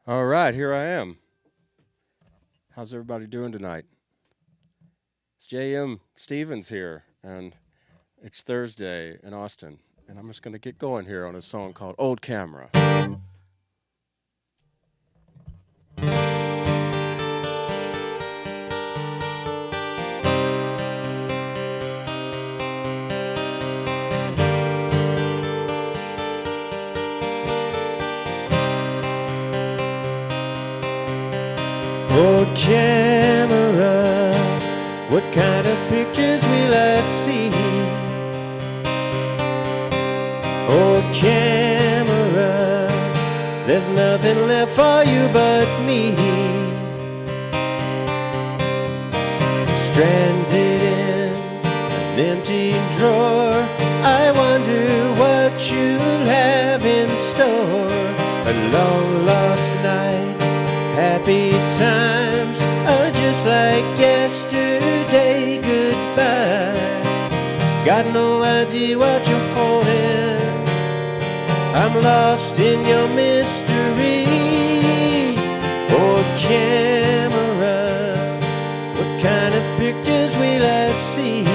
All right, here I am. How's everybody doing tonight? It's J.M. Stevens here, and it's Thursday in Austin, and I'm just going to get going here on a song called Old Camera. Old camera, what kind of pictures will I see? Old camera, there's nothing left for you but me. Stranded in an empty drawer, I wonder what you'll have in store. A long lost night, happy times are just like yesterday. Goodbye, got no idea what you're holding. I'm lost in your mystery. Old camera, what kind of pictures will I see?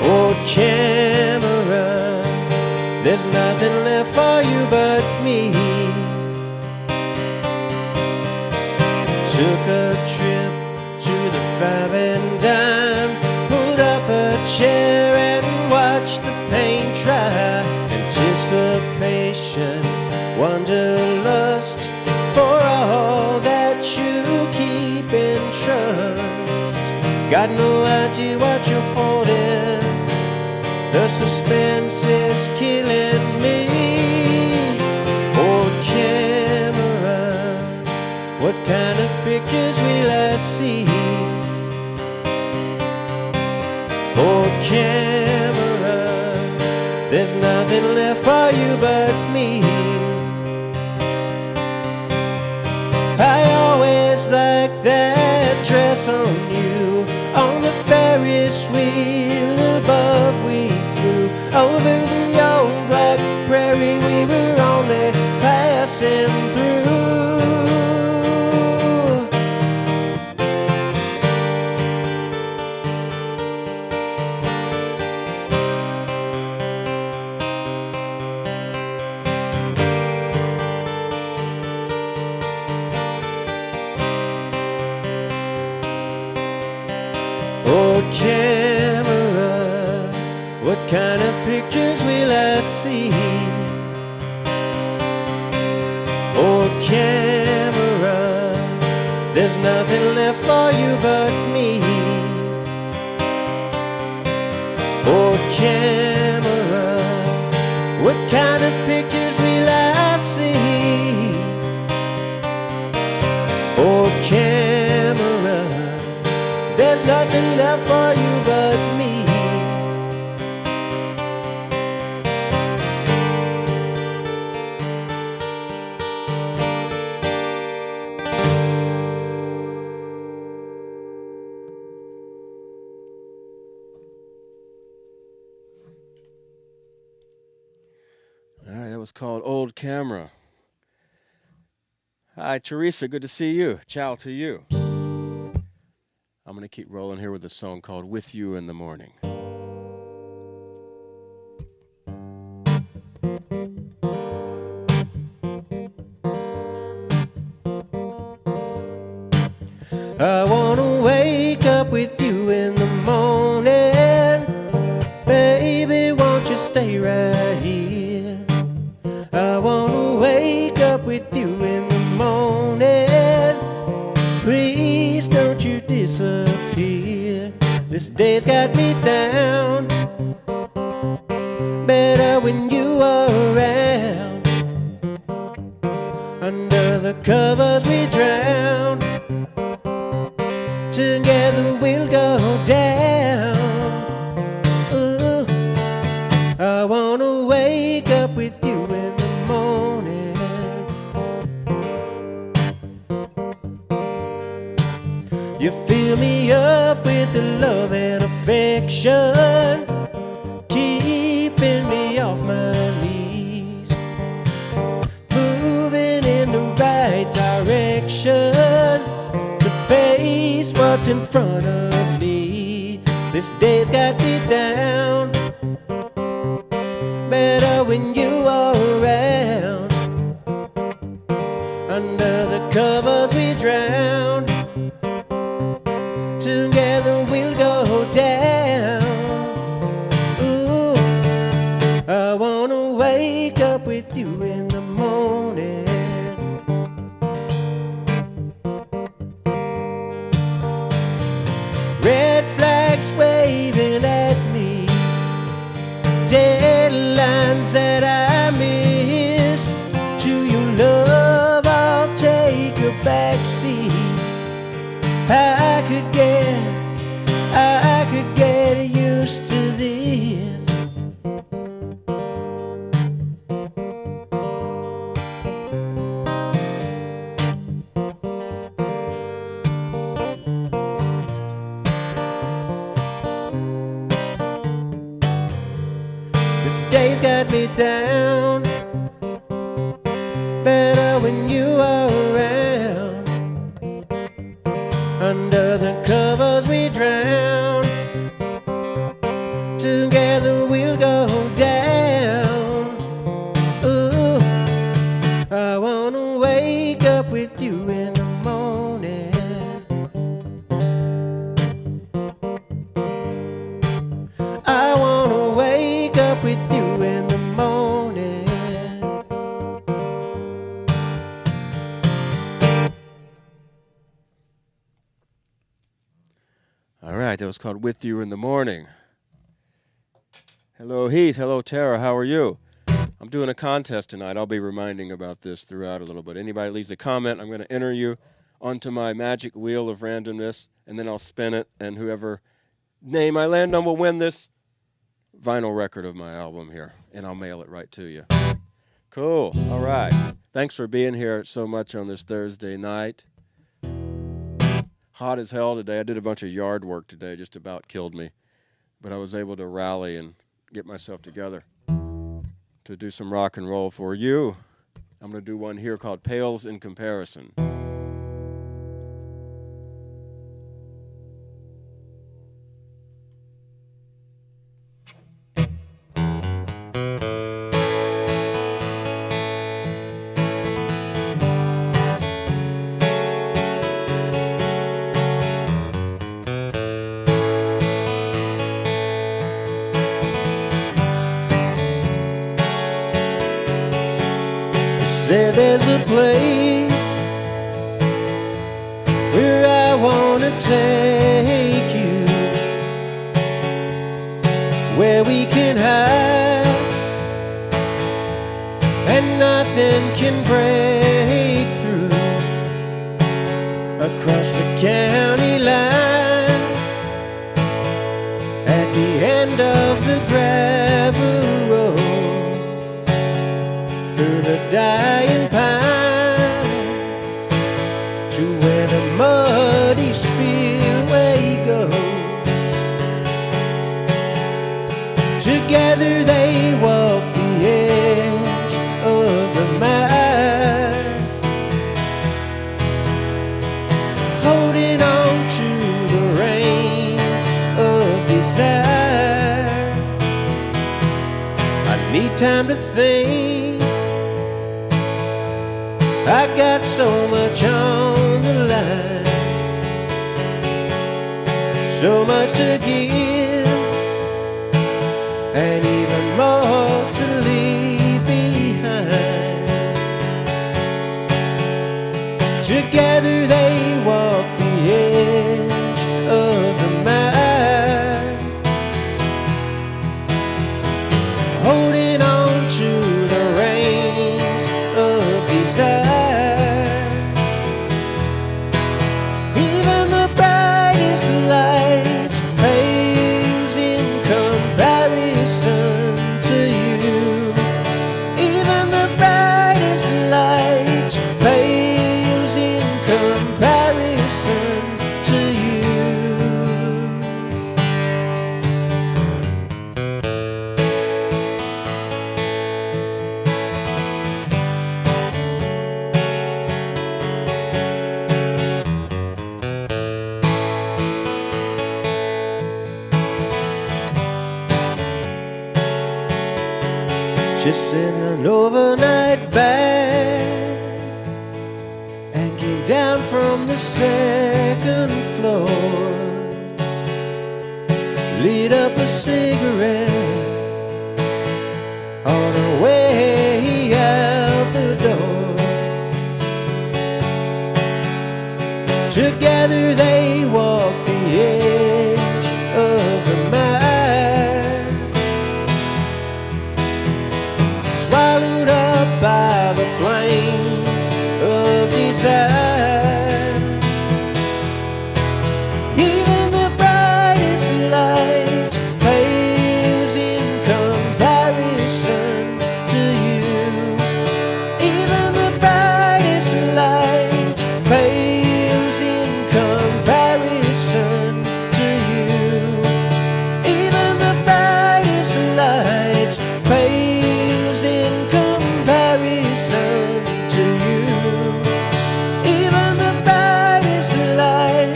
Old camera, there's nothing left for you but me. Took a trip to the Five and Dime, pulled up a chair and watched the paint dry. Anticipation, wanderlust, for all that you keep in trust. Got no idea what you're holding, the suspense is killing me. Old camera, what kind of pictures will I see? Old camera, there's nothing left for you but me. I always liked that dress on you, on the Ferris wheel above we flew. Over the old black prairie we were only passing through. Old camera, what kind of pictures will I see? Old camera, there's nothing left for you but me. Old camera, what kind of pictures will I see? Old camera, there's nothing left for you but me. All right, that was called Old Camera. Hi, Teresa, good to see you. Ciao to you. I'm going to keep rolling here with a song called With You in the Morning. I want to wake up with you in the morning. Baby, won't you stay right here? I want to wake up with you in the morning. Please don't you disappear. This day's got me down. Better when you are around. Under the covers we drown. Together we'll go down. Ooh. I wanna wake up with you in the morning. You fill me up with the love and affection, keeping me off my knees. what's in front of me. This day's got me down, better when you are around. Under the covers we drown, together we'll go down. Ooh, I wanna wake up with you in the morning. Red flags waving at me, deadlines that I missed. To your love I'll take a backseat. I could get used to this. This day's got me down, better when you are around. Under the covers we drown, together we'll go down. Ooh, I wanna wake up with you in the morning. I wanna wake up with you in the morning. All right, that was called With You in the Morning. Hello, Heath. Hello, Tara. How are you? I'm doing a contest tonight. I'll be reminding about this throughout a little bit. Anybody leaves a comment, I'm going to enter you onto my magic wheel of randomness, and then I'll spin it, and whoever name I land on will win this vinyl record of my album here, and I'll mail it right to you. Cool. All right. Thanks for being here so much on this Thursday night. Hot as hell today. I did a bunch of yard work today, just about killed me. But I was able to rally and get myself together to do some rock and roll for you. I'm going to do one here called Pales in Comparison. Say there's a place where I wanna take you, where we can hide and nothing can break through. Across the county line, at the end of the gravel road, through the dying pines, to where the muddy spillway goes. Together they walk the edge of the mile, holding on to the reins of desire. I need time to think, I got so much on the line, so much to give, and even more to leave behind. Together they walk the edge of the mile, holding on to the reins of desire. Even the brightest light pales in comparison to you. Even the brightest light pales in comparison Just sent an overnight bag and came down from the second floor, lit up a cigarette on her way out the door. Together they walked the edge of the mile, swallowed up by the flames of desire. Even the brightest light pales in comparison to you. Even the brightest light pales in comparison to you. Even the brightest light pales in comparison to you. Even the brightest light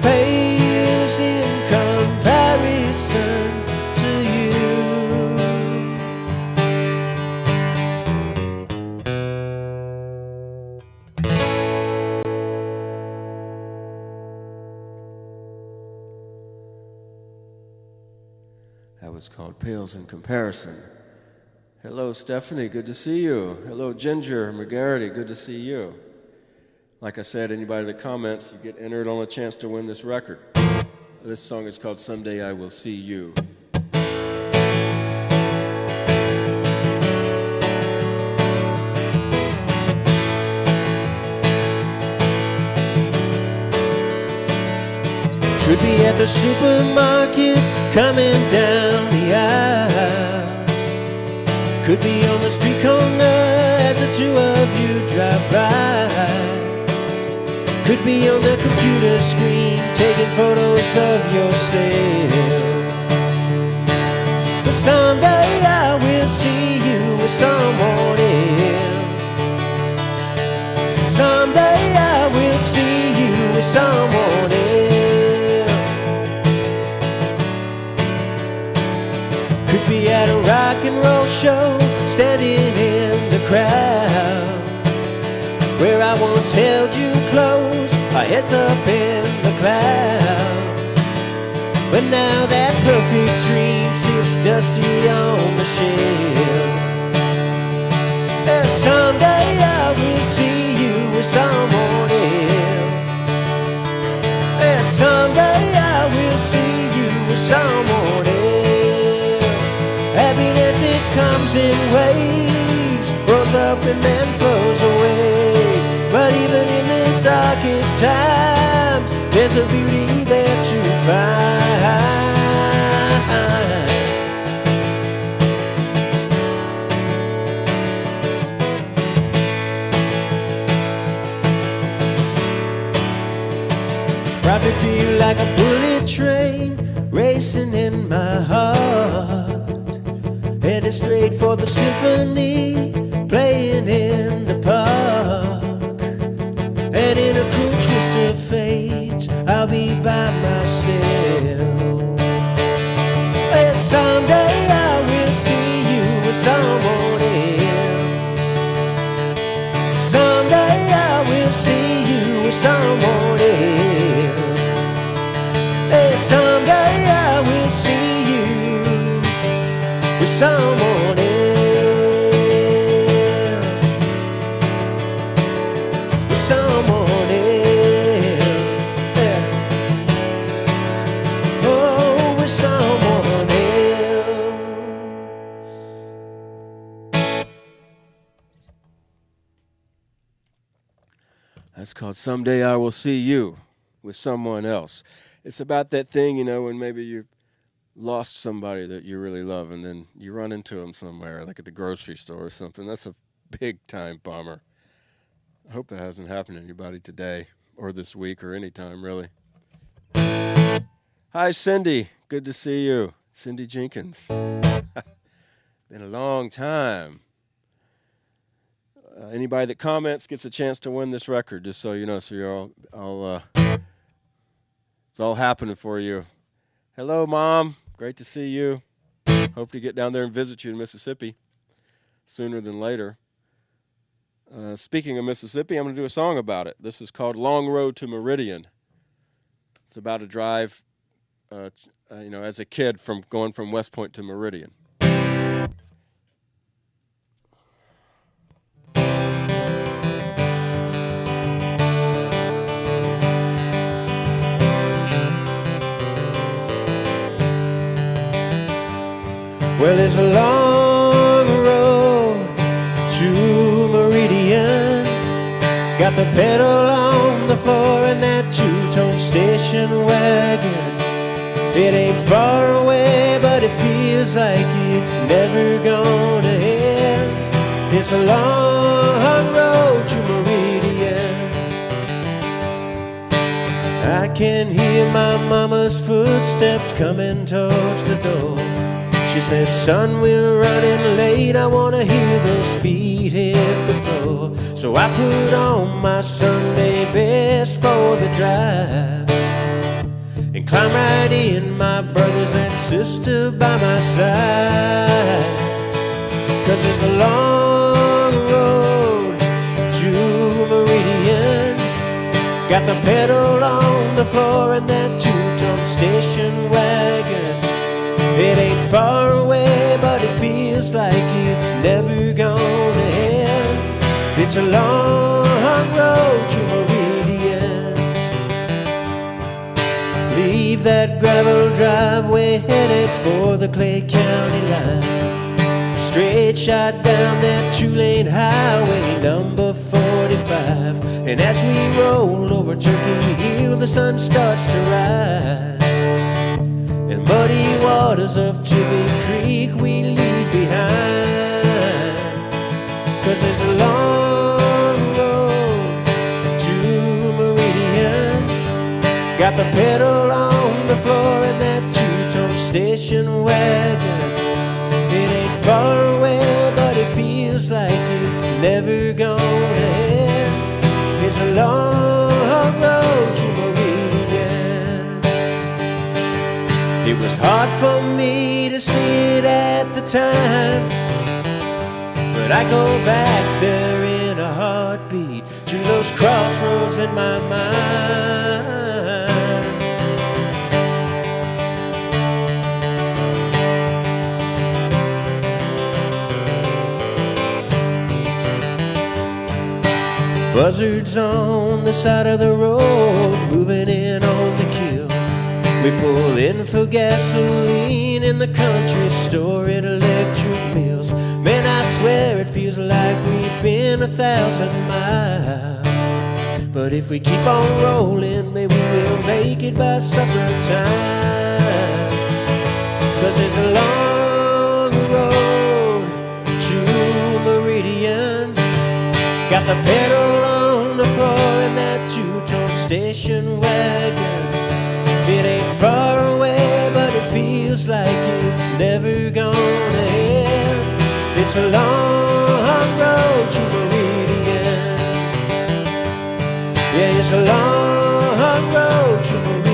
pales in comparison to you. That was called Pales in Comparison. Hello, Stephanie, good to see you. Hello, Ginger McGarity, good to see you. Like I said, anybody that comments, you get entered on a chance to win this record. This song is called Someday I Will See You. Could be at the supermarket, coming down the aisle. Could be on the street corner as the two of you drive by. Could be on the computer screen, taking photos of yourself. But someday I will see you with someone else. Someday I will see you with someone else. Could be at a rock and roll show, standing in the crowd, where I once held you close, our heads up in the clouds. But now that perfect dream sits dusty on the shelf. And someday I will see you with someone else. And someday I will see you with someone else. Happiness, it comes in waves, rolls up and then flows away. But even in the darkest times, there's a beauty there to find. Probably feel like a bullet train racing in my heart, headed straight for the symphony playing in the park. And in a cruel twist of fate, I'll be by myself. And someday I will see you with someone else. Someday I will see you with someone else. And someday I will see you with someone else. With someone else. Yeah. Oh, with someone else. That's called Someday I Will See You with Someone Else. It's about that thing, you know, when maybe you lost somebody that you really love and then you run into them somewhere, like at the grocery store or something. That's a big time bummer. I hope that hasn't happened to anybody today or this week or any time, really. Hi, Cindy. Good to see you. Cindy Jenkins. Been a long time. Anybody that comments gets a chance to win this record, just so you know, so you're all it's all happening for you. Hello, Mom. Great to see you. Hope to get down there and visit you in Mississippi. sooner than later. Speaking of Mississippi, I'm going to do a song about it. This is called Long Road to Meridian. It's about a drive, as a kid going from West Point to Meridian. Well, it's a long road to Meridian. Got the pedal on the floor in that two-tone station wagon. It ain't far away, but it feels like it's never gonna end. It's a long road to Meridian. I can hear my mama's footsteps coming towards the door. She said, son, we're running late. I want to hear those feet hit the floor. So I put on my Sunday best for the drive and climb right in, my brothers and sister by my side. 'Cause it's a long road to Meridian. Got the pedal on the floor in that two-tone station wagon. It ain't far away, but it feels like it's never gonna end. It's a long road to Meridian. Leave that gravel driveway headed for the Clay County line. Straight shot down that two-lane highway, number 45. And as we roll over Turkey Hill, the sun starts to rise. And muddy waters of Tibby Creek we leave behind. 'Cause there's a long road to Meridian. Got the pedal on the floor in that two-tone station wagon. It ain't far away, but it feels like it's never gonna end. It's a long road to Meridian. It was hard for me to see it at the time, but I go back there in a heartbeat to those crossroads in my mind. Buzzards on the side of the road, moving in on the kill. We pull in for gasoline in the country store at Electric Mills. Man, I swear it feels like we've been 1,000 miles. But if we keep on rolling, maybe we'll make it by supper time. 'Cause it's a long road to Meridian. Got the pedal on the floor in that two-tone station wagon. It ain't far away, but it feels like it's never gonna end. It's a long road to Meridian. Yeah, it's a long road to Meridian.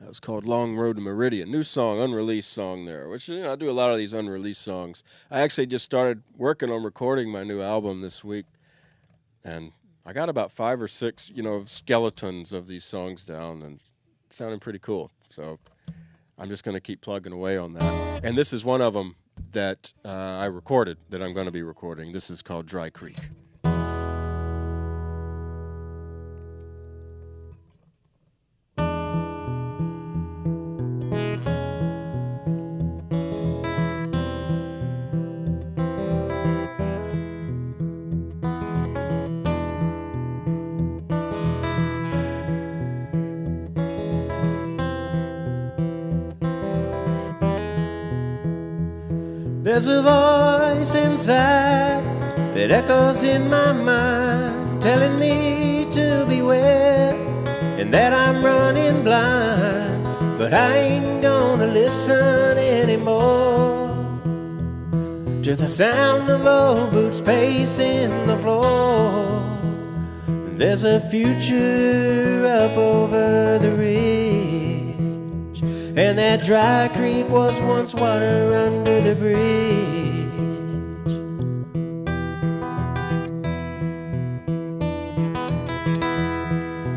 That was called Long Road to Meridian. New song, unreleased song there, which, I do a lot of these unreleased songs. I actually just started working on recording my new album this week, and I got about 5 or 6, skeletons of these songs down, and it's sounding pretty cool. So I'm just going to keep plugging away on that. And this is one of them that I recorded, that I'm going to be recording. This is called Dry Creek. There's a voice inside that echoes in my mind, telling me to beware and that I'm running blind. But I ain't gonna listen anymore. to the sound of old boots pacing the floor. There's a future up over the ridge, and that dry creek was once water under the bridge.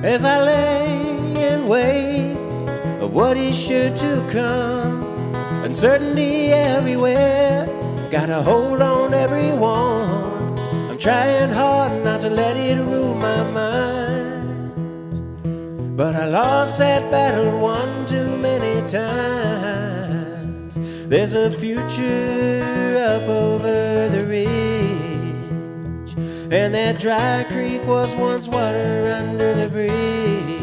As I lay and wait of what is sure to come, uncertainty everywhere, got a hold on everyone. I'm trying hard not to let it rule my mind, but I lost that battle one too many times. There's a future up over the ridge, and that dry creek was once water under the bridge.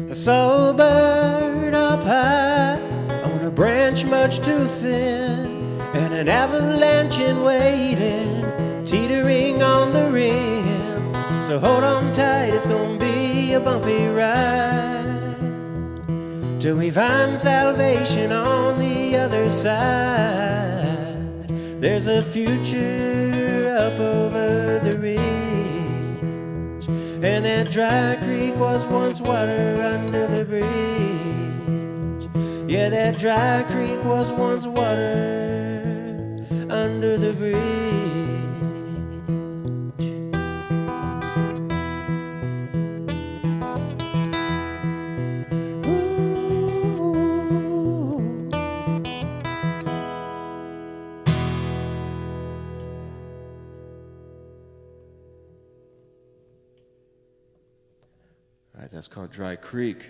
I saw a bird up high on a branch much too thin, and an avalanche in waiting, teetering on the rim. So hold on tight, it's gonna be a bumpy ride till we find salvation on the other side. There's a future up over the ridge, and that dry creek was once water under the bridge. Yeah, that dry creek was once water under the bridge. All right, that's called Dry Creek.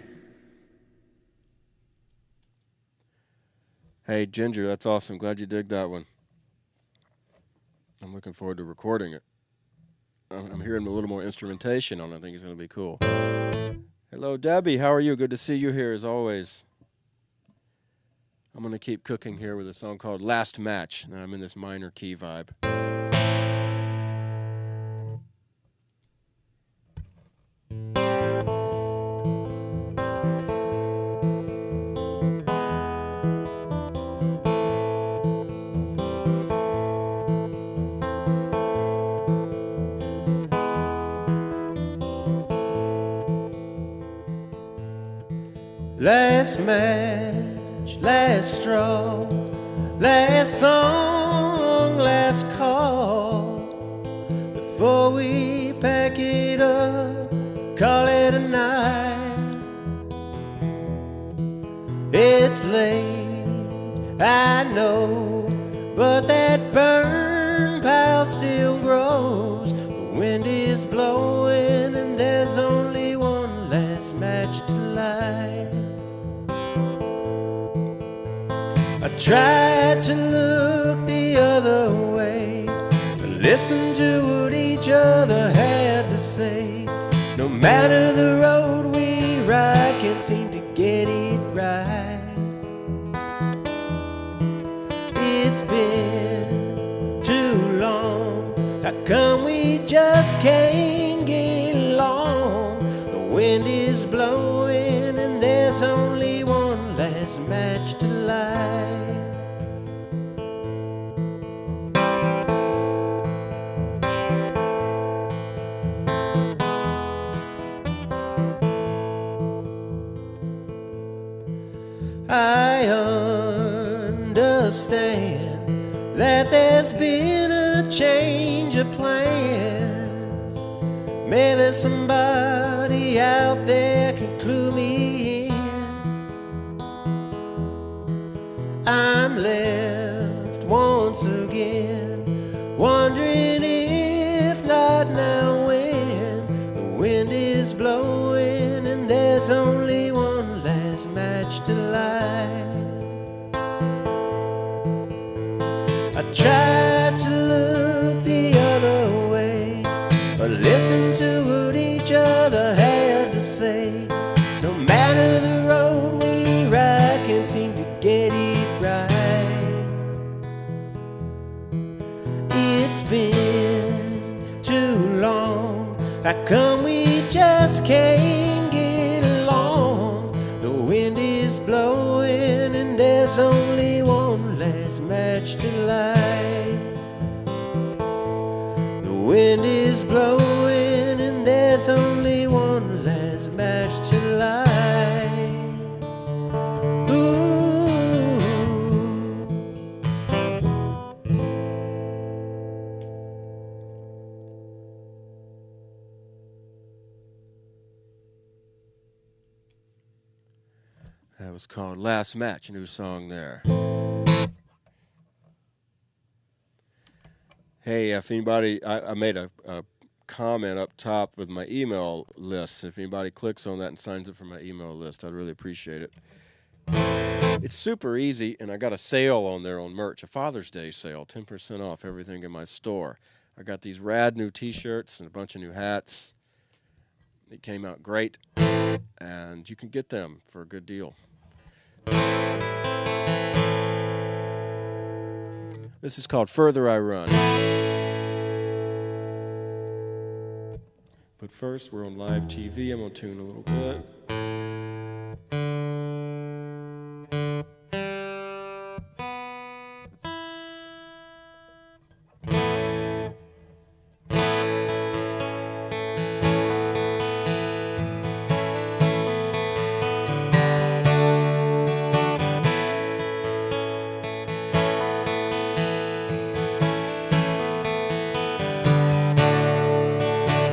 Hey, Ginger, that's awesome. Glad you dig that one. I'm looking forward to recording it. I'm hearing a little more instrumentation on it. I think it's going to be cool. Hello, Debbie. How are you? Good to see you here, as always. I'm going to keep cooking here with a song called Last Match. And I'm in this minor key vibe. Last match, last straw, last song, last call. Before we pack it up, call it a night. It's late, I know, but that burn pile still grows. The wind is blowing and there's only one last match to light. I tried to look the other way, but listen to what each other had to say. No matter the road we ride, can't seem to get it right. It's been too long, how come we just can't get along? The wind is blowing and there's only one last match to light. I understand that there's been a change of plans. Maybe somebody out there can clue me in. I'm left once again, wondering if not now when. The wind is blowing and there's only one last match to light. I tried to look the other way, but listen to what each matter the road we ride, can't seem to get it right. It's been too long, how come we just can't get along? The wind is blowing and there's only one last match to light. The wind is blowing and there's only one last match to light. Ooh. That was called Last Match, a new song there. Hey, if anybody, I made a comment up top with my email list. If anybody clicks on that and signs up for my email list, I'd really appreciate it. It's super easy, and I got a sale on there on merch, a Father's Day sale, 10% off everything in my store. I got these rad new t-shirts and a bunch of new hats. They came out great, and you can get them for a good deal. This is called Further I Run. But first, we're on live TV. I'm going to tune a little bit.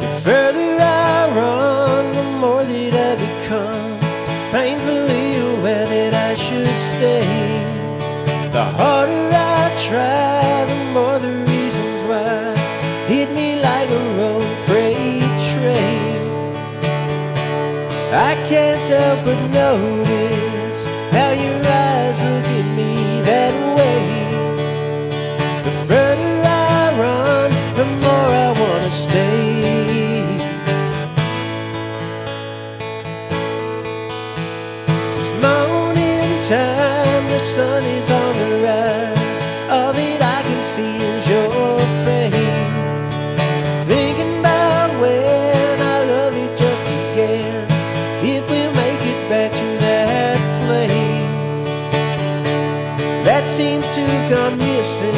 The further I run, the more that I become painfully aware that I should stay. The harder I try, the more the reasons why hit me like a road freight train. I can't help but notice how your eyes look at me that way. The further I run, the more I want to stay. This morning time, the sun is on the rise. All that I can see is your face. Thinking about when our love it just began, if we'll make it back to that place that seems to have gone missing,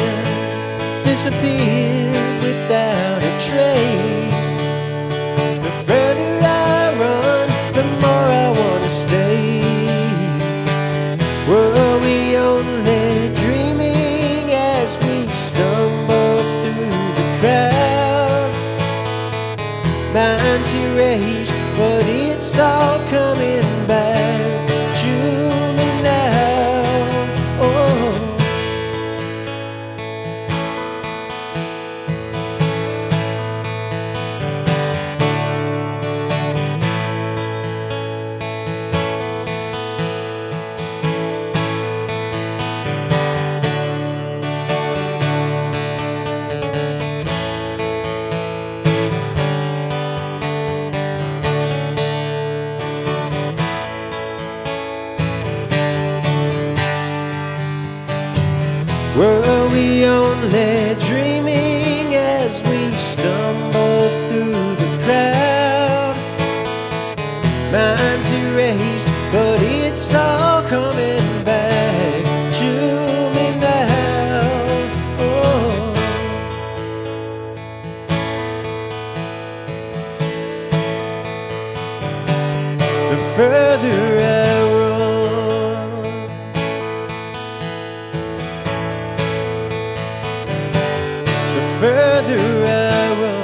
disappeared without a trace. The further I run, the more I want to stay. Were we only dreaming as we stumble through the crowd? Minds erased, but it's all coming back to me now. Oh. Were we only dreaming as we stumbled through the crowd? Minds erased, but it's all coming back to me now. Oh. The further I run, the further I run.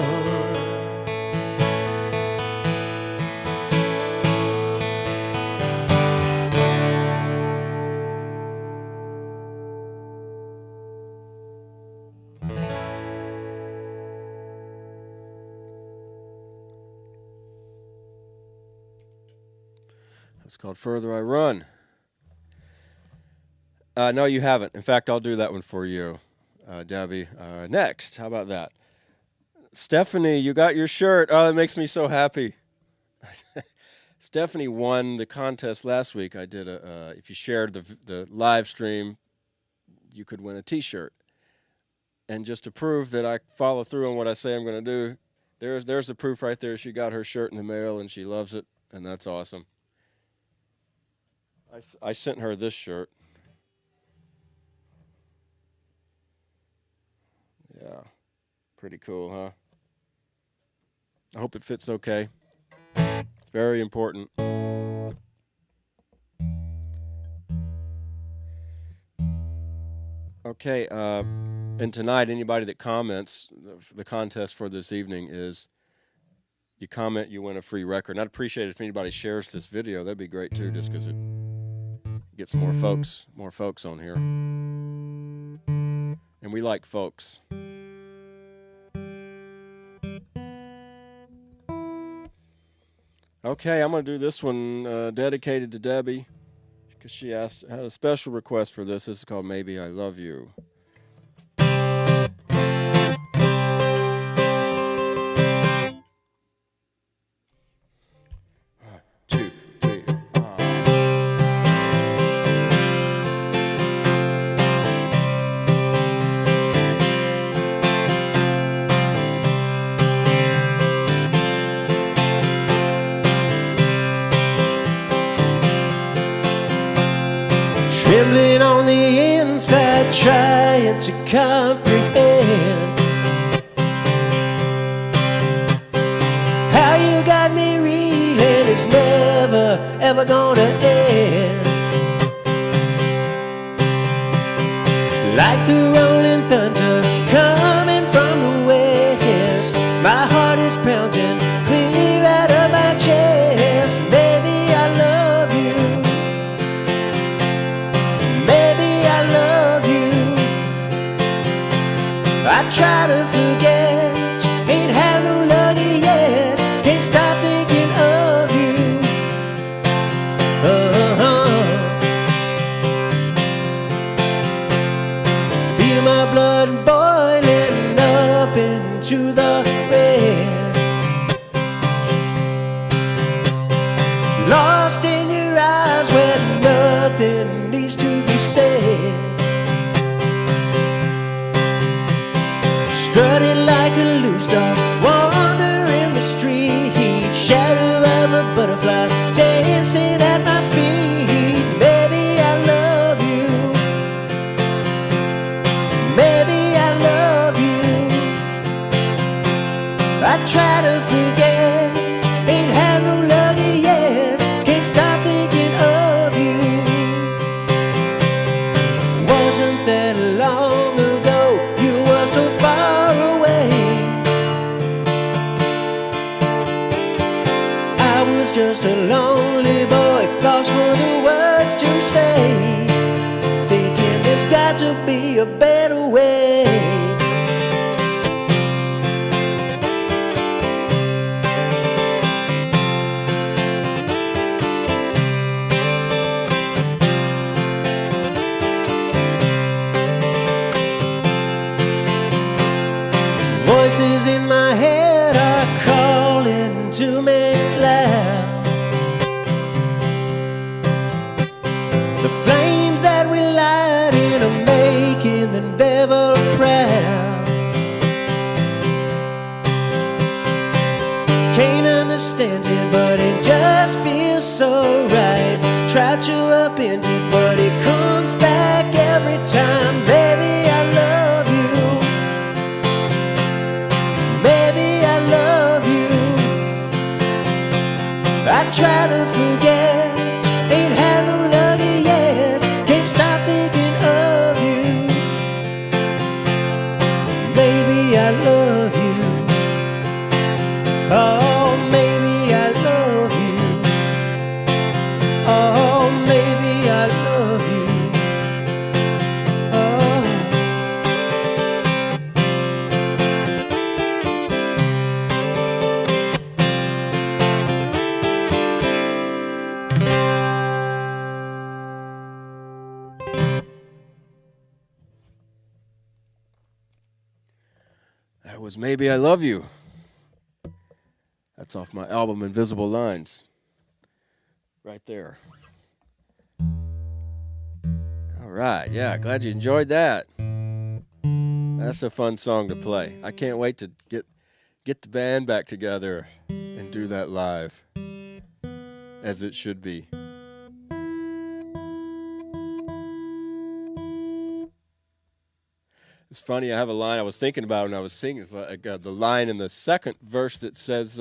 It's called Further I Run. No, you haven't. In fact, I'll do that one for you, Debbie. Next, how about that? Stephanie, you got your shirt. Oh, that makes me so happy. Stephanie won the contest last week. I did if you shared the live stream, you could win a T-shirt. And just to prove that I follow through on what I say I'm going to do, there's the proof right there. She got her shirt in the mail and she loves it, and that's awesome. I sent her this shirt. Yeah, pretty cool, huh? I hope it fits okay. It's very important. Okay, and tonight, anybody that comments, the contest for this evening is you comment, you win a free record. And I'd appreciate it if anybody shares this video. That'd be great too, just because it gets more folks on here. And we like folks. Okay, I'm going to do this one dedicated to Debbie because she had a special request for this. This is called Maybe I Love You. Trembling on the inside, trying to comprehend how you got me reeling. It's never, ever gonna end. Like the rolling thunder coming from the west, my heart is pounding clear out of my chest. Maybe I love you. I try to forget, ain't had no lucky yet. Can't stop thinking of you. Feel my blood boiling up into the red. Lost in your eyes where nothing needs to be said. Strutting like a loose dog, wandering the street. Shadow of a butterfly dancing at my feet. Maybe I love you. Maybe I love you. I try to forget, ain't had no lucky yet. Can't stop thinking of you. Wasn't that long ago? You were so far. Just a lonely boy, lost for the words to say, thinking there's got to be a better way. Voices in my head are calling to me loud. The flames that we light in are making the devil proud. Can't understand it, but it just feels so right. Try to upend it, but it comes back every time. Baby, I love you. Baby, I love you. I try to forget, ain't had no lucky yet. Can't stop thinking of you. Baby, I love you. Oh, maybe I love you. Oh, maybe I love you. Oh. That was Maybe I Love You. That's off my album Invisible Lines. right there. All right, yeah, glad you enjoyed that. That's a fun song to play. I can't wait to get the band back together and do that live, as it should be. It's funny. I have a line I was thinking about when I was singing. It's like the line in the second verse that says,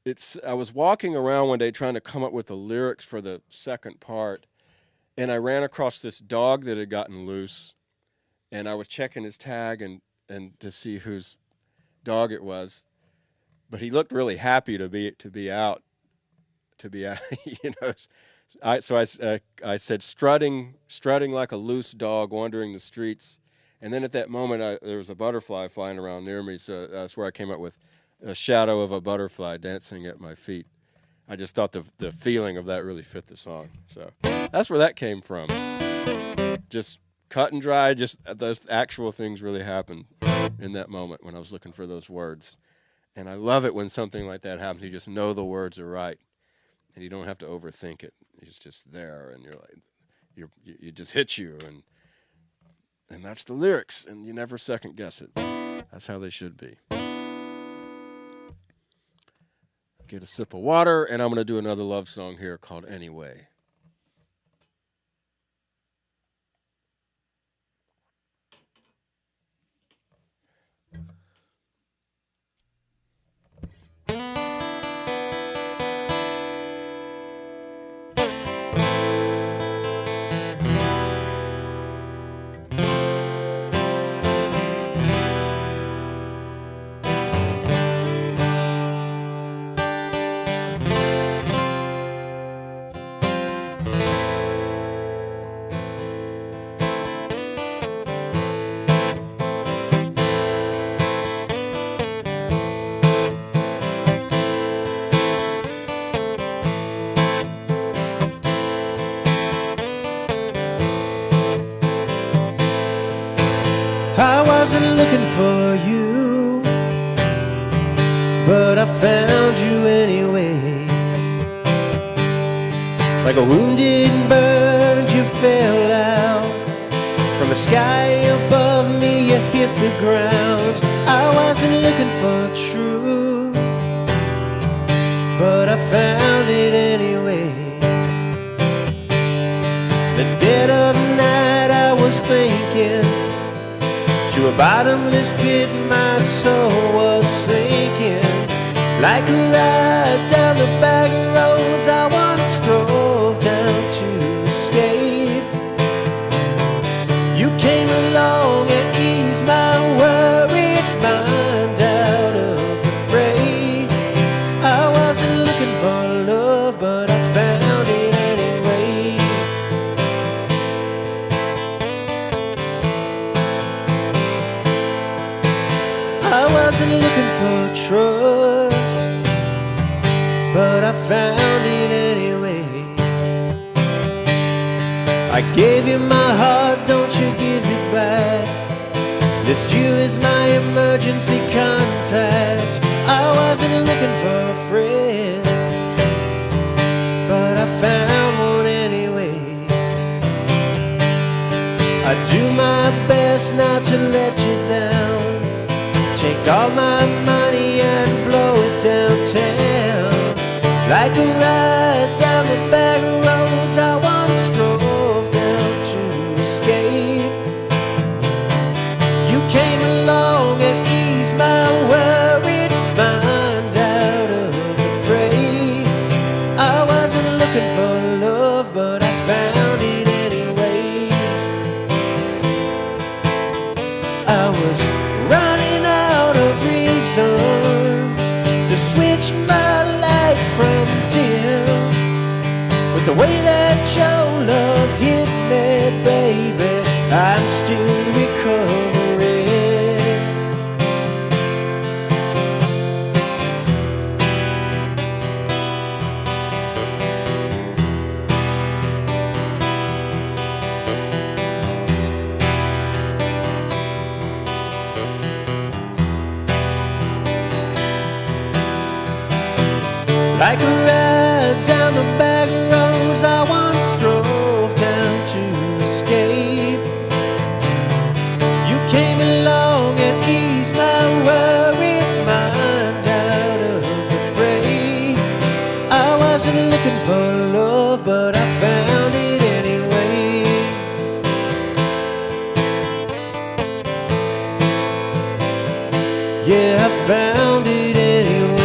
"It's." I was walking around one day trying to come up with the lyrics for the second part, and I ran across this dog that had gotten loose, and I was checking his tag and to see whose dog it was, but he looked really happy to be out, you know. I said strutting like a loose dog wandering the streets, and then at that moment there was a butterfly flying around near me, so that's where I came up with a shadow of a butterfly dancing at my feet. I just thought the feeling of that really fit the song, so that's where that came from. Just cut and dry, just those actual things really happened in that moment when I was looking for those words, and I love it when something like that happens. You just know the words are right, and you don't have to overthink it. It's just there, and you're like, you just hit you, and that's the lyrics, and you never second guess it. That's how they should be. Get a sip of water, and I'm gonna do another love song here called "Anyway." I wasn't looking for you, but I found you anyway. Like a wounded bird, you fell out from the sky above me. You hit the ground. I wasn't looking for truth, but I found it anyway. The dead of night, I was thinking, to a bottomless pit my soul was sinking. Like a ride down the back roads I once drove down to escape. You came along and eased my worried mind out of the fray. I wasn't looking for love, but I found it anyway. I wasn't looking for trust, but I found it anyway. I gave you my heart, don't you give it back. List you as my emergency contact. I wasn't looking for a friend, but I found one anyway. I do my best not to let you down. Take all my money and blow it downtown. Like a ride down the back roads I once drove down to escape. You came along and eased my worried mind out of the fray. I wasn't looking for love, but I found it anyway. I was running out of reasons to switch my light from dim, but the way that your love hit me, baby, I'm still recovering. Like a ride down the back roads I once drove down to escape. You came along and eased my worried mind out of the fray. I wasn't looking for love, but I found it anyway. Yeah, I found it anyway.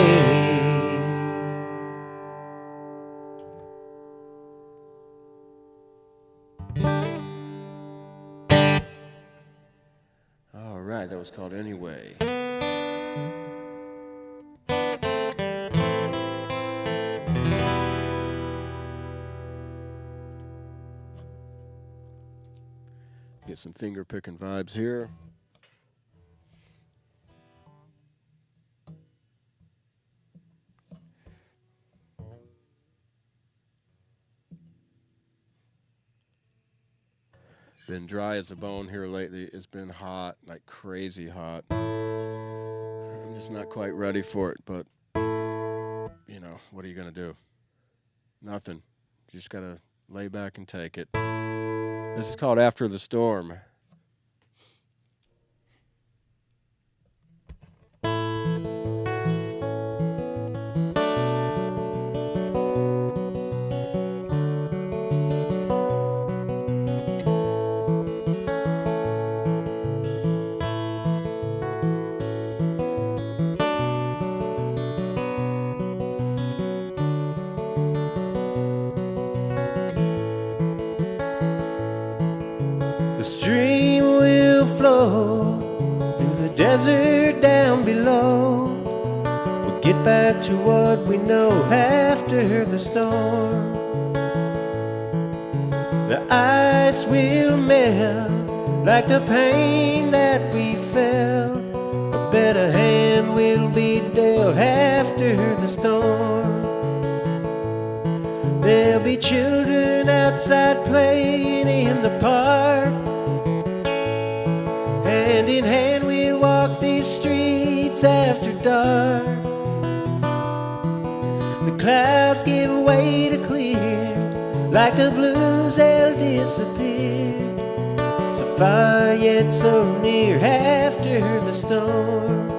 All right, that was called Anyway. Get some finger picking vibes here. Been dry as a bone here lately. It's been hot, like crazy hot. I'm just not quite ready for it, but you know, what are you gonna do? Nothing. You just gotta lay back and take it. This is called After the Storm. The stream will flow through the desert down below. We'll get back to what we know after the storm. The ice will melt like the pain that we felt. A better hand will be dealt after the storm. There'll be children outside playing in the park. Hand in hand we'll walk these streets after dark. The clouds give way to clear, like the blues they'll disappear. So far yet so near after the storm.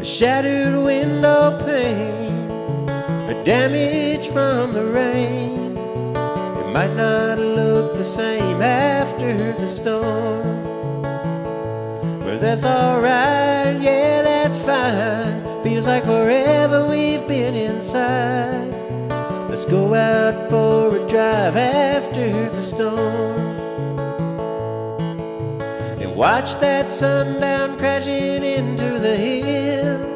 A shattered window pane, a damage from the rain. It might not look the same after the storm, but that's alright, yeah, that's fine. Feels like forever we've been inside. Let's go out for a drive after the storm and watch that sundown crashing into the hills.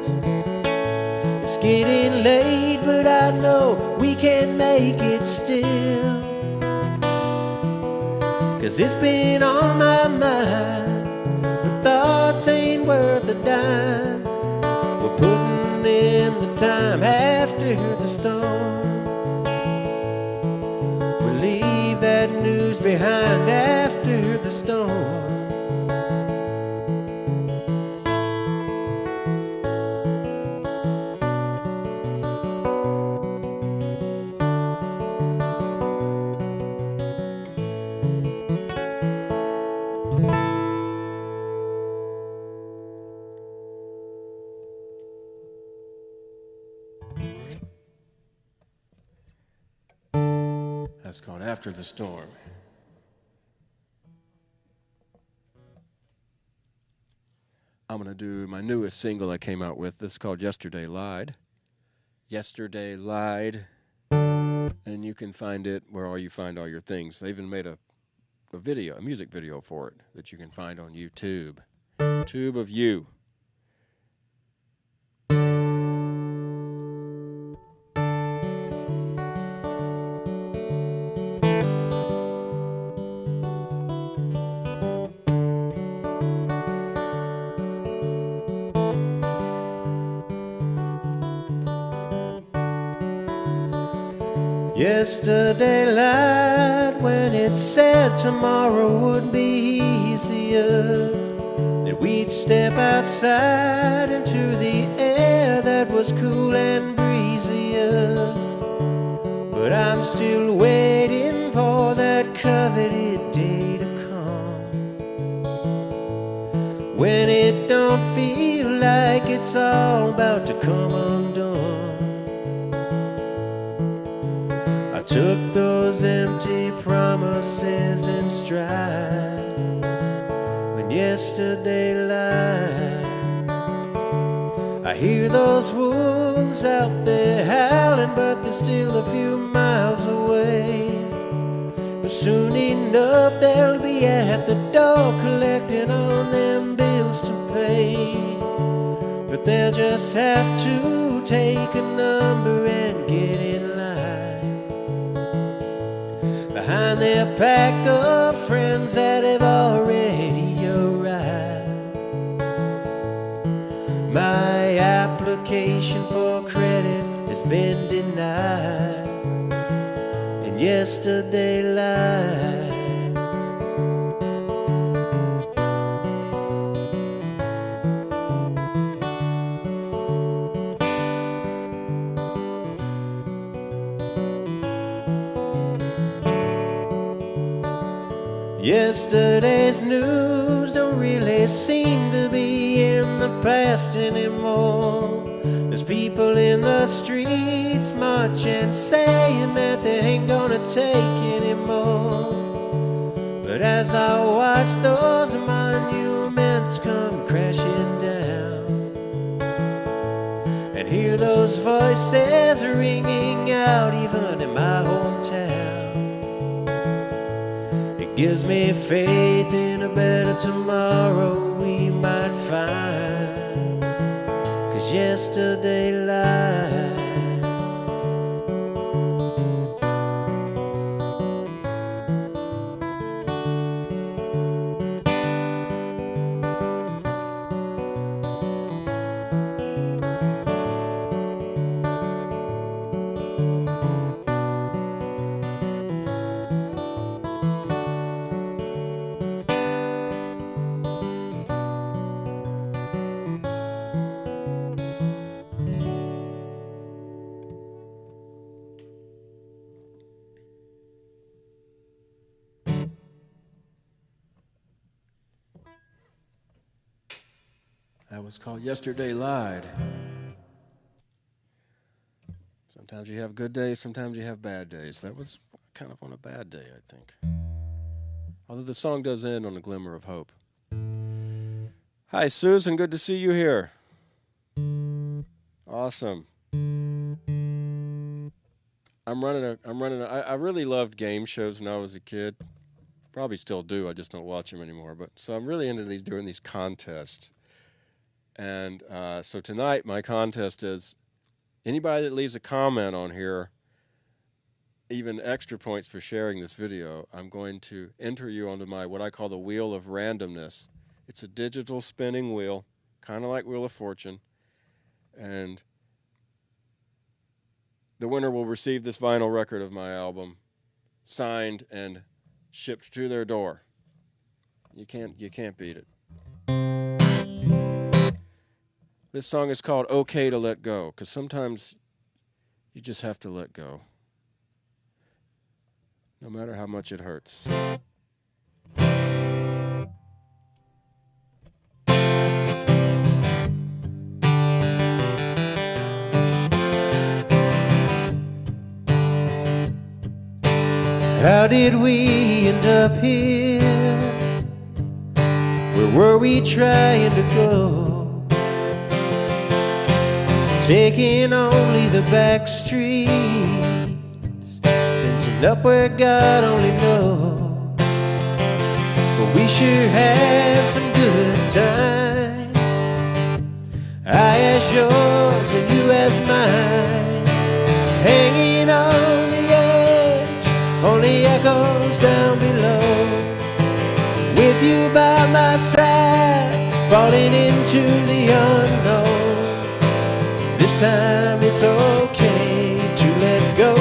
It's getting late, but I know we can make it still. 'Cause it's been on my mind, the thoughts ain't worth a dime. We're putting in the time after the storm. We'll leave that news behind after the storm. That's called After the Storm. I'm going to do my newest single I came out with. This is called Yesterday Lied. Yesterday Lied. And you can find it where all you find all your things. They even made a video, a music video for it that you can find on YouTube. Tube of You. Yesterday light when it said tomorrow would be easier, that we'd step outside into the air that was cool and breezier. But I'm still waiting for that coveted day to come, when it don't feel like it's all about to come undone. I took those empty promises in stride when yesterday lied. I hear those wolves out there howling, but they're still a few miles away. But soon enough they'll be at the door collecting on them bills to pay. But they'll just have to take a number and get in line behind their pack of friends that have already arrived. My application for credit has been denied, and yesterday lied. Yesterday's news don't really seem to be in the past anymore. There's people in the streets marching, saying that they ain't gonna take anymore. But as I watch those monuments come crashing down, and hear those voices ringing out even in my hometown, gives me faith in a better tomorrow we might find, 'cause yesterday lied. That was called Yesterday Lied. Sometimes you have good days, sometimes you have bad days. That was kind of on a bad day, I think. Although the song does end on a glimmer of hope. Hi, Susan. Good to see you here. Awesome. I really loved game shows when I was a kid. Probably still do. I just don't watch them anymore. But so I'm really into doing these contests. And so tonight my contest is anybody that leaves a comment on here, even extra points for sharing this video, I'm going to enter you onto my what I call the Wheel of Randomness. It's a digital spinning wheel, kind of like Wheel of Fortune. And the winner will receive this vinyl record of my album, signed and shipped to their door. You can't beat it. This song is called Okay to Let Go, because sometimes you just have to let go, no matter how much it hurts. How did we end up here? Where were we trying to go? Taking only the back streets, ending up where God only knows. But we sure had some good time. I as yours and you as mine, hanging on the edge, only echoes down below. With you by my side, falling into the unknown. This time it's okay to let go.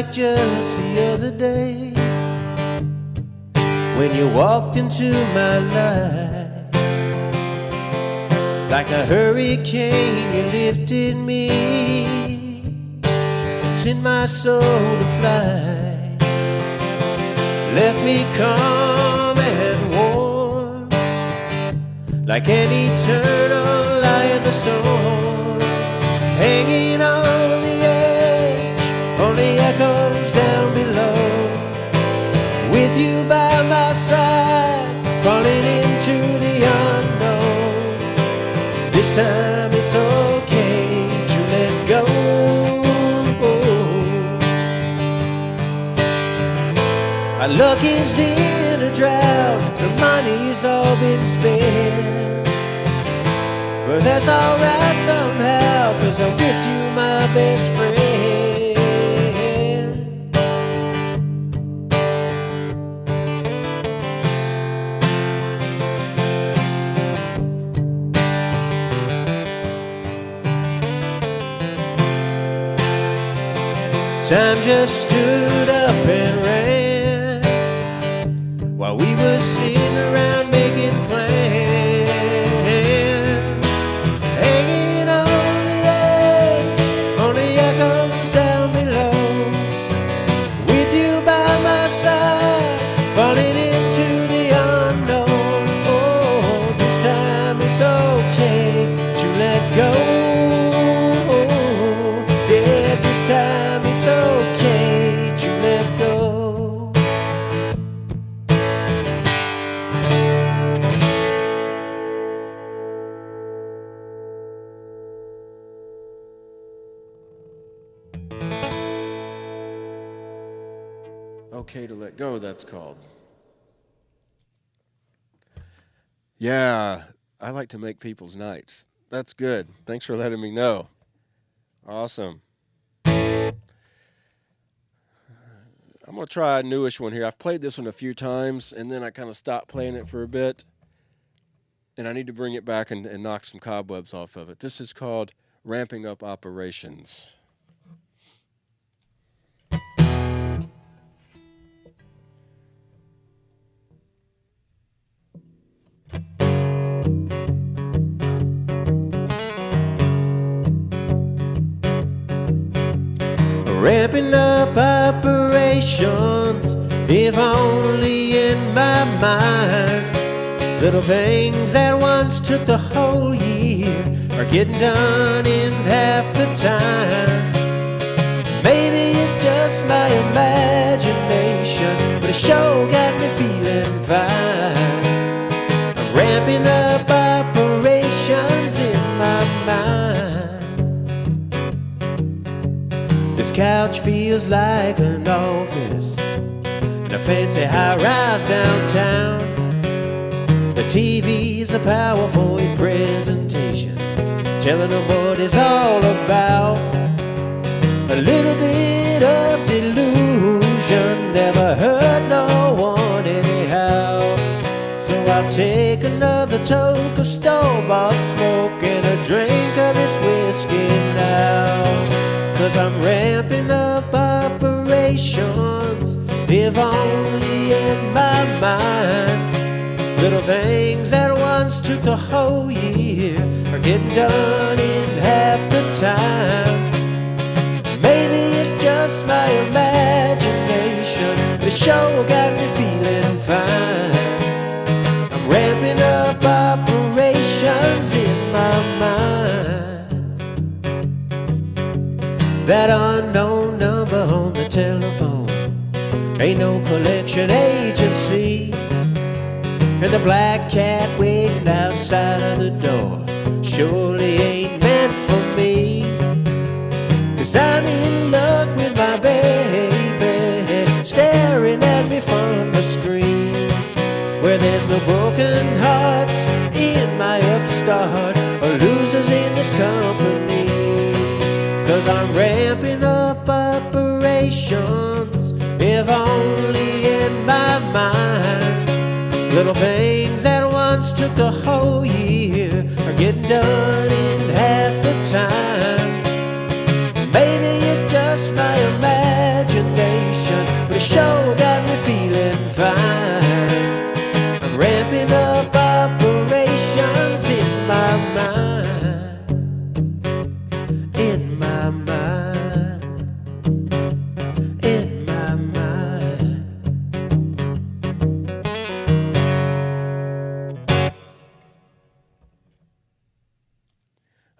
like just the other day when you walked into my life. Like a hurricane you lifted me and sent my soul to fly. Left me calm and warm, like an eternal lie in the storm, hanging on the edge, only echoes down below. With you by my side, falling into the unknown. This time it's okay to let go. Our luck is in a drought, the money's all been spent. But that's alright somehow, 'cause I'm with you, my best friend. Time just stood up and ran while we were sitting around making plans, hanging on the edge, only echoes down below. With you by my side, falling into the unknown. Oh, this time it's okay to let go. Yeah, this time it's okay to let go. Okay to let go, that's called. Yeah, I like to make people's nights. That's good. Thanks for letting me know. Awesome. I'm going to try a newish one here. I've played this one a few times, and then I kind of stopped playing it for a bit. And I need to bring it back and knock some cobwebs off of it. This is called Ramping Up Operations. Ramping up operations, if only in my mind. Little things that once took the whole year are getting done in half the time. Maybe it's just my imagination, but it sure got me feeling fine. I'm ramping up operations in my mind. This couch feels like an office in a fancy high-rise downtown. The TV's a PowerPoint presentation telling them what it's all about. A little bit of delusion never hurt no one anyhow. So I'll take another toke of store-bought smoke and a drink of this whiskey now. 'Cause I'm ramping up operations, if only in my mind. Little things that once took the whole year are getting done in half the time. Maybe it's just my imagination, but it sure got me feeling fine. I'm ramping up operations in my mind. That unknown number on the telephone ain't no collection agency. And the black cat waiting outside of the door surely ain't meant for me. 'Cause I'm in luck with my baby staring at me from the screen, where there's no broken hearts in my upstart or losers in this company. 'Cause I'm ramping up operations, if only in my mind. Little things that once took a whole year are getting done in half the time. Maybe it's just my imagination,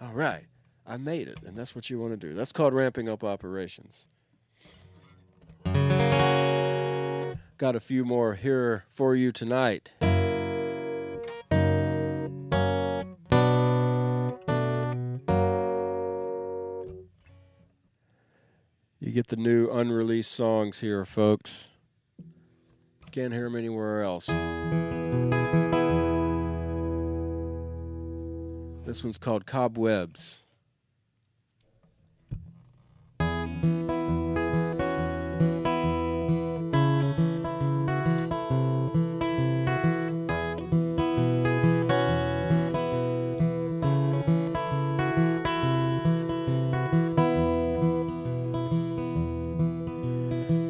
All right, I made it, and that's what you want to do. That's called ramping up operations. Got a few more here for you tonight. You get the new unreleased songs here, folks. Can't hear them anywhere else. This one's called Cobwebs.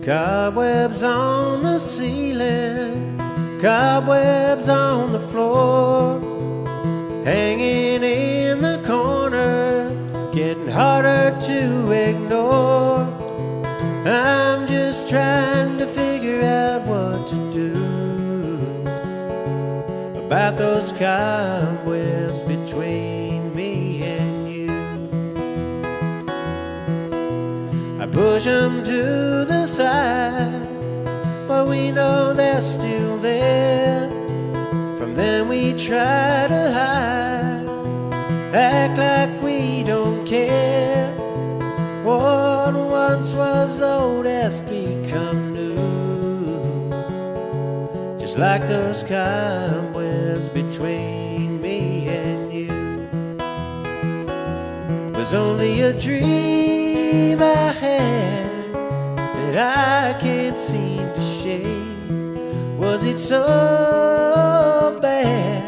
Cobwebs on the ceiling, cobwebs on the floor, hanging in the corner, getting harder to ignore. I'm just trying to figure out what to do about those cobwebs between me and you. I push them to the side, but we know they're still there. From them we try to hide, act like we don't care. What once was old has become new, just like those cobwebs between me and you. It was only a dream I had that I can't seem to shake. Was it so bad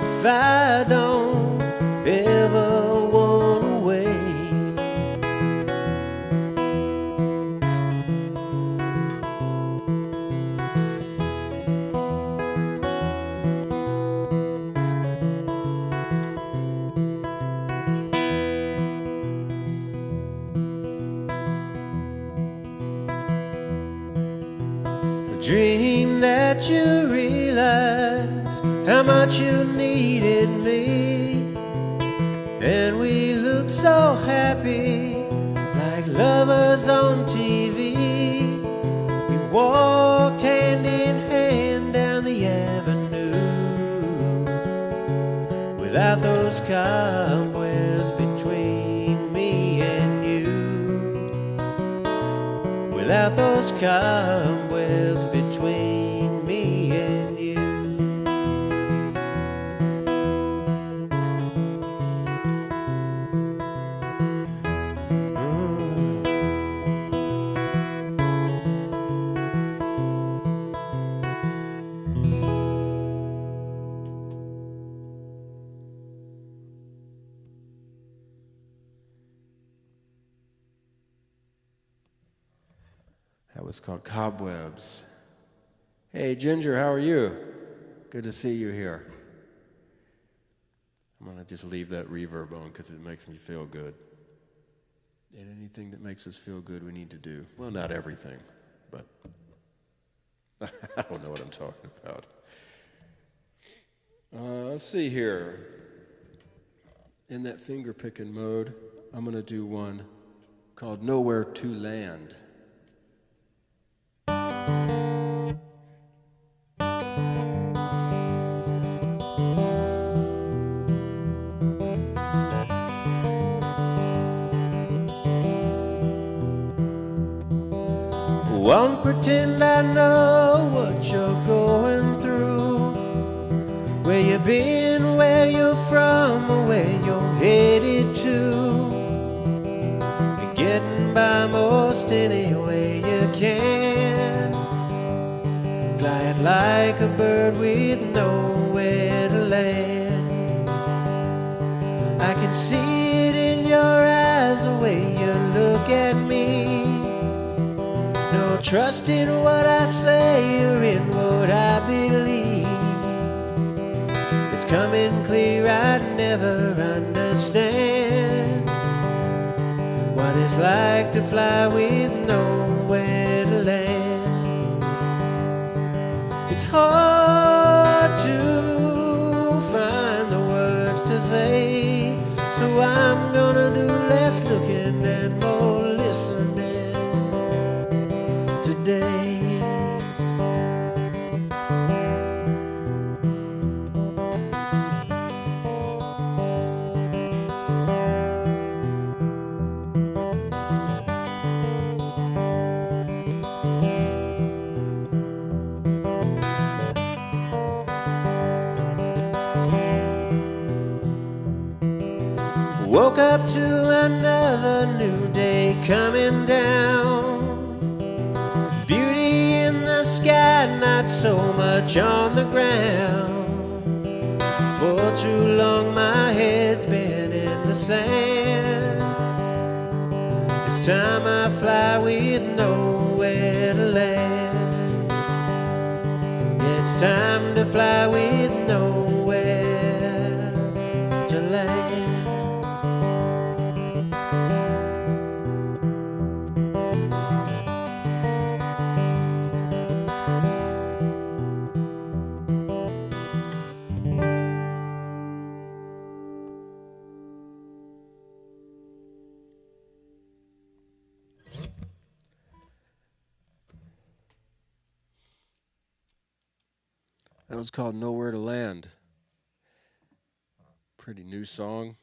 if I don't ever want to wait? Dream that you realized how much you needed me, and we looked so happy like lovers on TV. We walked hand in hand down the avenue without those cobwebs between me and you, without those cobwebs between me and you. That was called Cobwebs. Hey, Ginger, how are you? Good to see you here. I'm going to just leave that reverb on because it makes me feel good. And anything that makes us feel good we need to do. Well, not everything, but I don't know what I'm talking about. Let's see here. In that finger-picking mode, I'm going to do one called Nowhere to Land. Won't pretend I know what you're going through, where you've been, where you're from, or where you're headed to. You're getting by most any way you can, flying like a bird with nowhere to land. I can see it in your eyes, the way you look at me. No trust in what I say or in what I believe. It's coming clear I never understand what it's like to fly with nowhere to land. It's hard to find the words to say, so less looking and more listening today. Woke up to another new day coming down. Beauty in the sky, not so much on the ground. For too long my head's been in the sand. It's time I fly with nowhere to land. It's time to fly with nowhere to land. That was called Nowhere to Land. Pretty new song.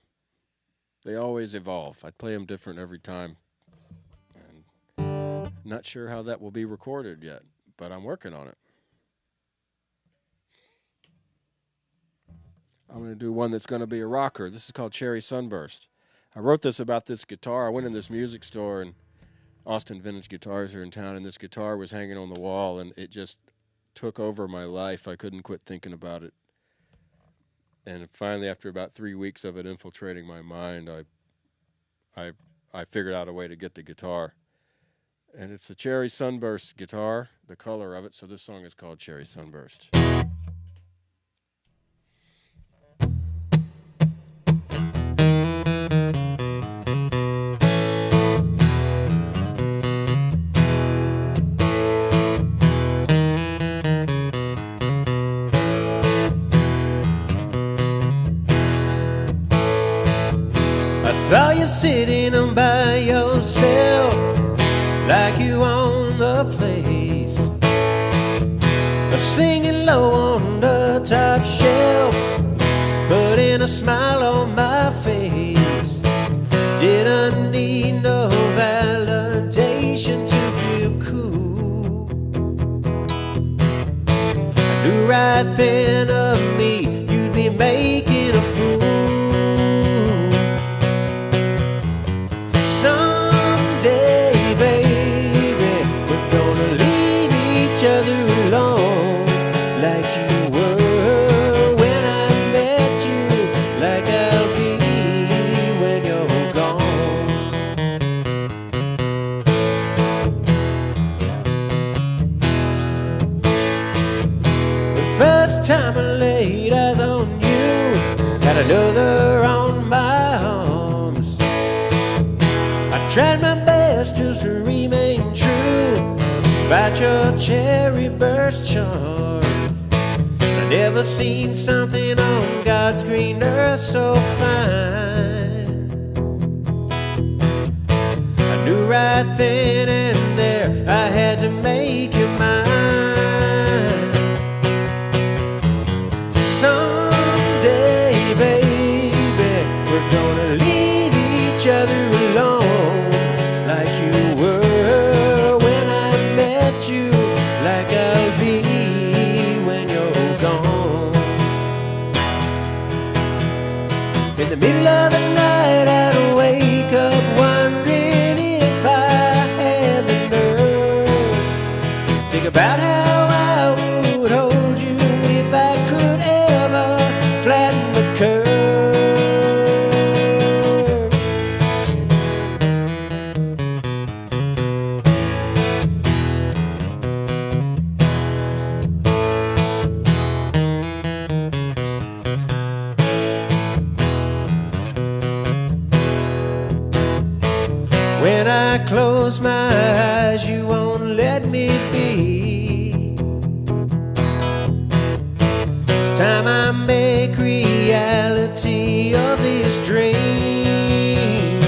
They always evolve. I play them different every time. And not sure how that will be recorded yet, but I'm working on it. I'm going to do one that's going to be a rocker. This is called Cherry Sunburst. I wrote this about this guitar. I went in this music store, and Austin Vintage Guitars are in town, and this guitar was hanging on the wall, and it just took over my life. I couldn't quit thinking about it. And finally, after about 3 weeks of it infiltrating my mind, I figured out a way to get the guitar. And it's a Cherry Sunburst guitar, the color of it, so this song is called Cherry Sunburst. I saw you sitting on by yourself, like you own the place, singing low on the top shelf, putting a smile on my face. Didn't need no validation to feel cool. I knew right then of me you'd be making a fool. Someday, baby, we're gonna leave each other alone, like you were when I met you, like I'll be when you're gone. The first time I laid eyes on you, had another on my arms. Tried my best just to remain true, fight your cherry burst charms. I never seen something on God's green earth so fine. I knew right then and there I had to make you mine. Someday, baby, we're gonna leave each other alone, like you were when I met you, like I'll be when you're gone. In the middle of the night I'd wake up wondering if I had the nerve. Think about how I would hold you if I could ever flatten the curve. When I close my eyes, you won't let me be. It's time I make reality of this dream.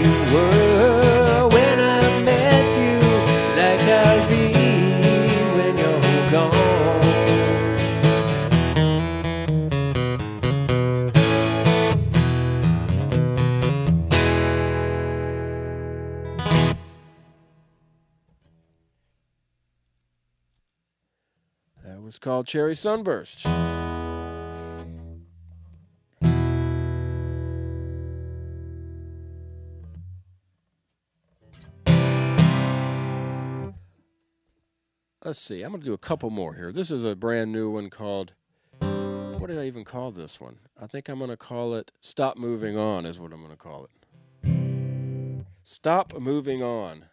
you were when I met you, like I'll be when you're gone. That was called Cherry Sunburst. Let's see, I'm going to do a couple more here. This is a brand new one called, what did I even call this one? I think I'm going to call it Stop Moving On is what I'm going to call it. Stop Moving On.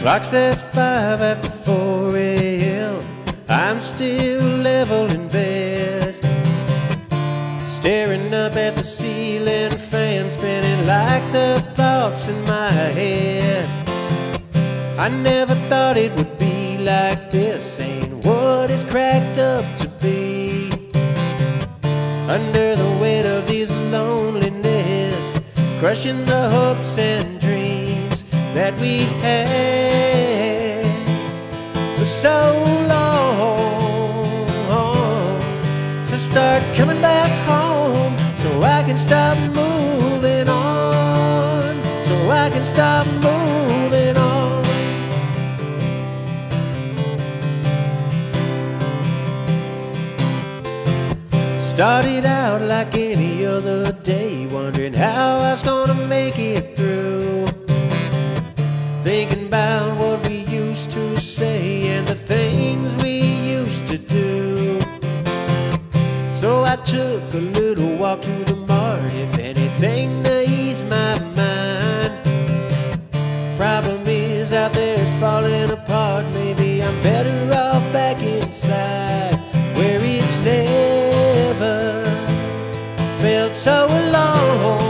Clock says 5 after 4 a.m. I'm still level in bed, staring up at the ceiling fan spinning like the thoughts in my head. I never thought it would be like this, ain't what it's cracked up to be. Under the weight of this loneliness, crushing the hopes and dreams that we had for so long. So start coming back home so I can stop moving on, so I can stop moving on. Started out like any other day, wondering how I was gonna make it through, thinking about what we used to say and the things we used to do. So I took a little walk to the mart, if anything to ease my mind. Problem is out there it's falling apart, maybe I'm better off back inside, where it's never felt so alone.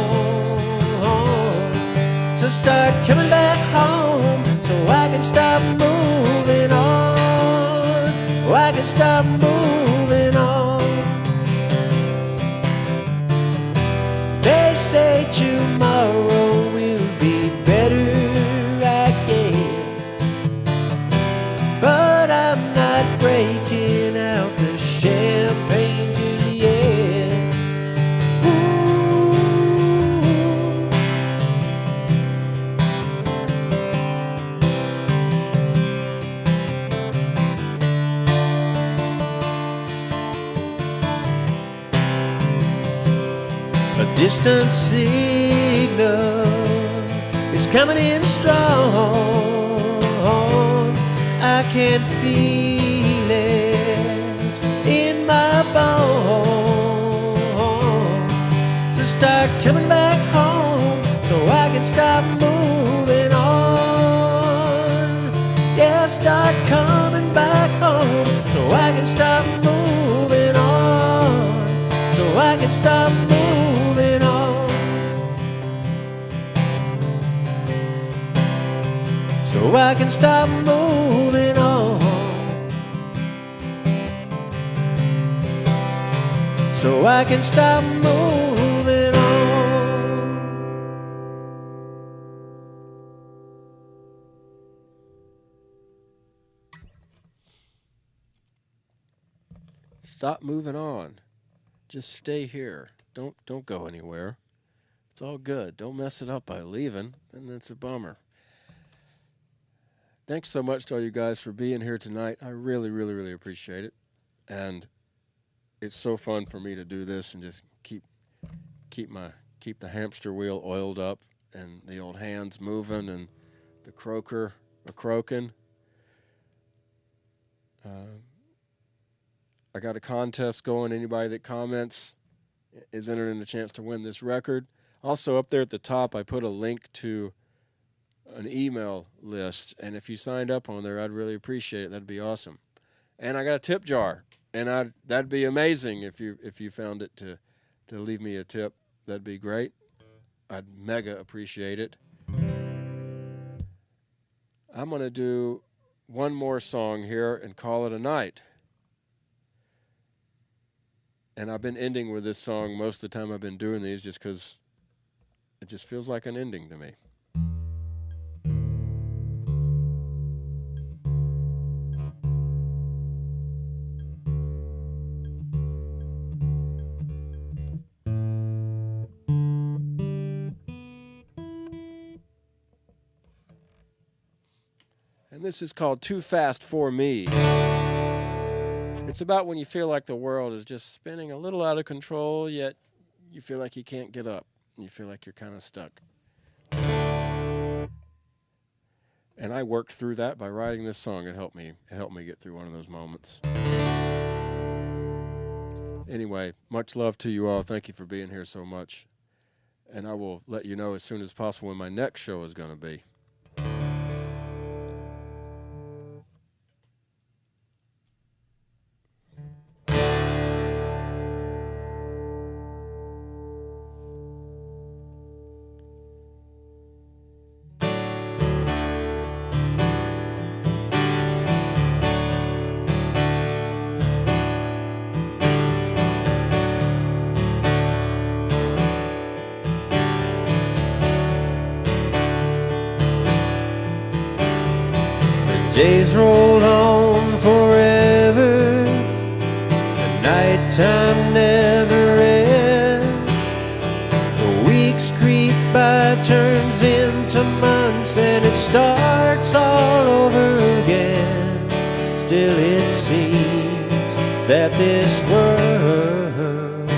So start coming back home so I can stop moving on, oh, I can stop moving on. They say tomorrow will be better, I guess, but I'm not breaking out the champagne just yet. Ooh. A distant signal is coming in strong. I can feel it in my bones. So start coming back home so I can stop moving on. Yeah, start coming back home so I can stop moving on, so I can stop moving on, so I can stop moving on, so I can stop moving on. Stop moving on. Just stay here. Don't go anywhere. It's all good. Don't mess it up by leaving, and it's a bummer. Thanks so much to all you guys for being here tonight. I really, really, really appreciate it. And it's so fun for me to do this and just keep the hamster wheel oiled up and the old hands moving and the croaker a croaking. I got a contest going. Anybody that comments is entered in a chance to win this record. Also, up there at the top, I put a link to an email list, and if you signed up on there, I'd really appreciate it. That'd be awesome. And I got a tip jar, and that'd be amazing if you found it to to leave me a tip, that'd be great. I'd mega appreciate it. I'm going to do one more song here and call it a night. And I've been ending with this song most of the time I've been doing these just because it just feels like an ending to me. And this is called Too Fast for Me. It's about when you feel like the world is just spinning a little out of control, yet you feel like you can't get up. You feel like you're kind of stuck. And I worked through that by writing this song. It helped me get through one of those moments. Anyway, much love to you all. Thank you for being here so much. And I will let you know as soon as possible when my next show is going to be. Days roll on forever, the nighttime never ends. The weeks creep by, turns into months, and it starts all over again. Still it seems that this world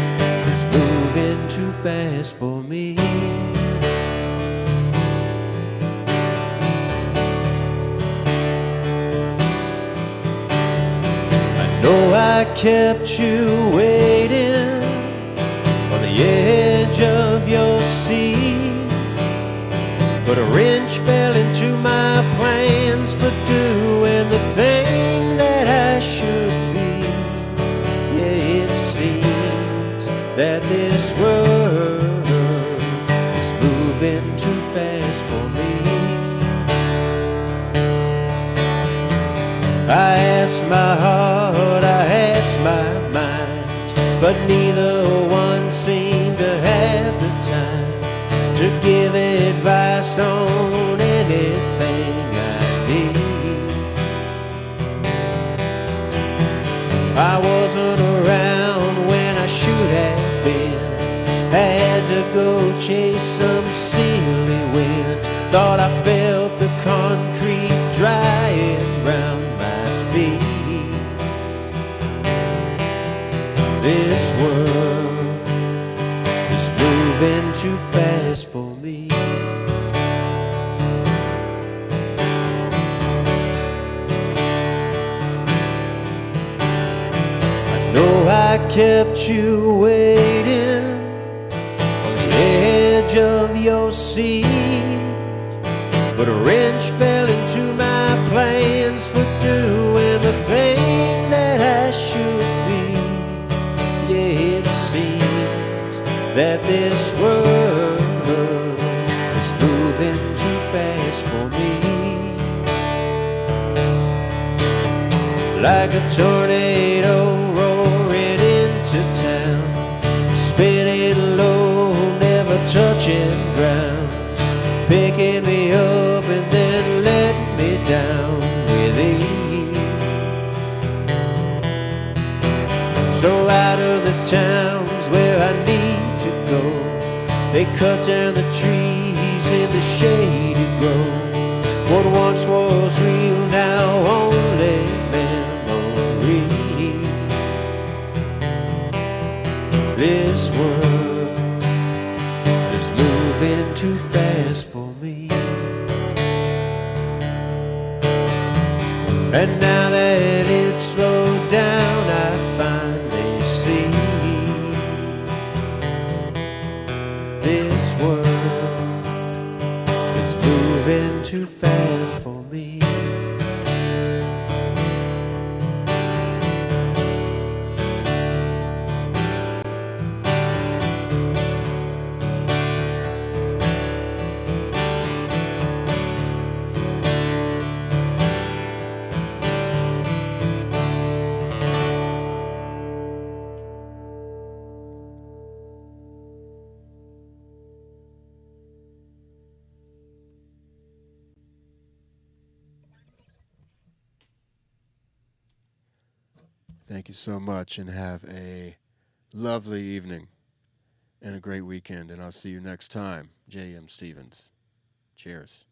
is moving too fast for me. No, I kept you waiting on the edge of your seat, but a wrench fell into my plans for doing the thing that I should be. Yeah, it seems that this world is moving too fast for me. I asked my heart, I asked my mind, but neither one seemed to have the time to give advice on anything I need. I wasn't around when I should have been, had to go chase some silly wind. Thought I felt the concrete drying round feet. This world is moving too fast for me. I know I kept you waiting on the edge of your seat, but a wrench fell into my plans for doing the thing that I should be. Yeah, it seems that this world is moving too fast for me. Like a tornado roaring into town, spinning low, never touching ground, picking me up and then letting me down with ease. So out of this town's where I need to go. They cut down the trees in the shady grove. What once was real now only memory. This world is moving too fast for me. And now that it's slowed down, I finally see this world is moving too fast for me. Thank you so much, and have a lovely evening and a great weekend. And I'll see you next time. J.M. Stevens. Cheers.